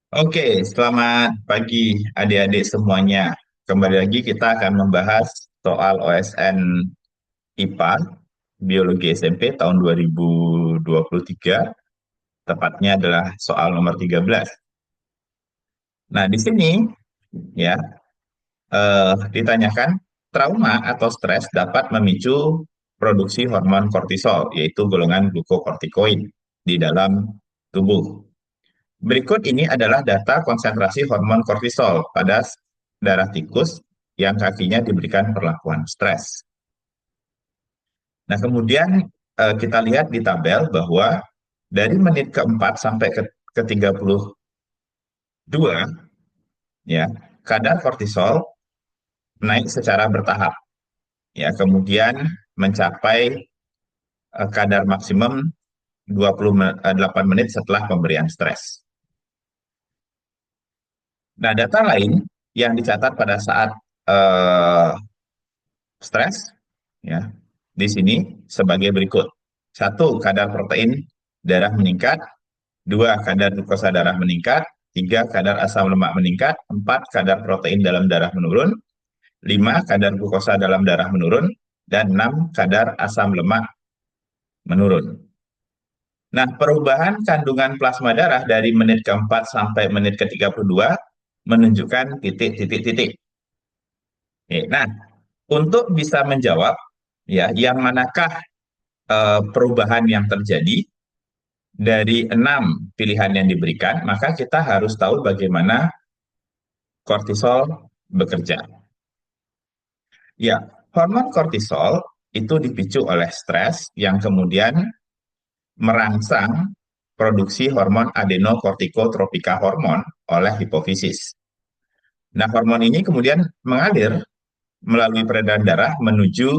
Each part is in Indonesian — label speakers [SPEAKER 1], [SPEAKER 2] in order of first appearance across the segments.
[SPEAKER 1] Oke, selamat pagi adik-adik semuanya. Kembali lagi kita akan membahas soal OSN IPA, Biologi SMP tahun 2023, tepatnya adalah soal nomor 13. Nah, di sini ya ditanyakan trauma atau stres dapat memicu produksi hormon kortisol, yaitu golongan glukokortikoid di dalam tubuh. Berikut ini adalah data konsentrasi hormon kortisol pada darah tikus yang kakinya diberikan perlakuan stres. Nah, kemudian kita lihat di tabel bahwa dari menit keempat sampai ke 32, ya, kadar kortisol naik secara bertahap, ya, kemudian mencapai kadar maksimum 28 menit setelah pemberian stres. Nah, data lain yang dicatat pada saat uh, stres, ya, di sini sebagai berikut. Satu, kadar protein darah meningkat. Dua, kadar glukosa darah meningkat. Tiga, kadar asam lemak meningkat. Empat, kadar protein dalam darah menurun. Lima, kadar glukosa dalam darah menurun. Dan enam, kadar asam lemak menurun. Nah, perubahan kandungan plasma darah dari menit keempat sampai menit ke-32 menunjukkan titik-titik-titik. Nah, untuk bisa menjawab, ya, yang manakah perubahan yang terjadi dari 6 pilihan yang diberikan, maka kita harus tahu bagaimana kortisol bekerja. Ya, hormon kortisol itu dipicu oleh stres yang kemudian merangsang produksi hormon adenokortikotropika hormon oleh hipofisis. Nah, hormon ini kemudian mengalir melalui peredaran darah menuju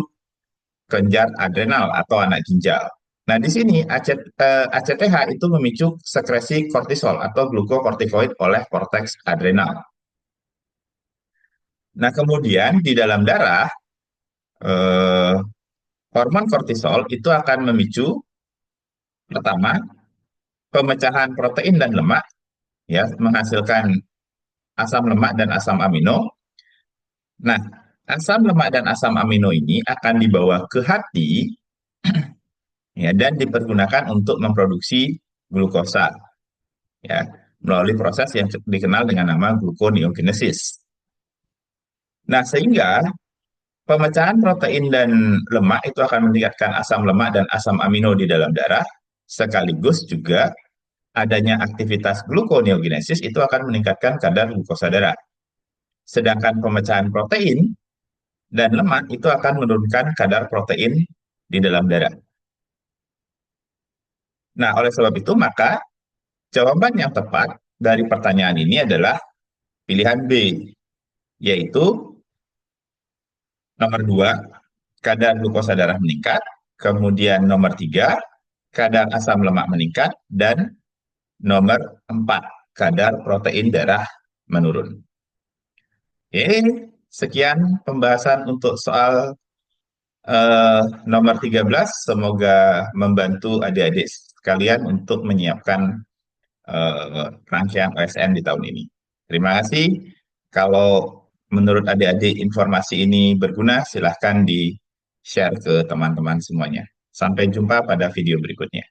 [SPEAKER 1] kelenjar adrenal atau anak ginjal. Nah, di sini ACTH itu memicu sekresi kortisol atau glukokortikoid oleh korteks adrenal. Nah, kemudian di dalam darah, eh, hormon kortisol itu akan memicu pertama pemecahan protein dan lemak, ya, menghasilkan asam lemak dan asam amino. Nah, asam lemak dan asam amino ini akan dibawa ke hati, ya, dan dipergunakan untuk memproduksi glukosa, ya, melalui proses yang dikenal dengan nama gluconeogenesis. Nah, sehingga pemecahan protein dan lemak itu akan meningkatkan asam lemak dan asam amino di dalam darah, sekaligus juga adanya aktivitas gluconeogenesis itu akan meningkatkan kadar glukosa darah. Sedangkan pemecahan protein dan lemak itu akan menurunkan kadar protein di dalam darah. Nah, oleh sebab itu maka jawaban yang tepat dari pertanyaan ini adalah pilihan B, yaitu nomor 2, kadar glukosa darah meningkat, kemudian nomor 3, kadar asam lemak meningkat, dan nomor 4, kadar protein darah menurun. Oke, sekian pembahasan untuk soal nomor 13. Semoga membantu adik-adik sekalian untuk menyiapkan rangkaian OSN di tahun ini. Terima kasih. Kalau menurut adik-adik informasi ini berguna, silahkan di-share ke teman-teman semuanya. Sampai jumpa pada video berikutnya.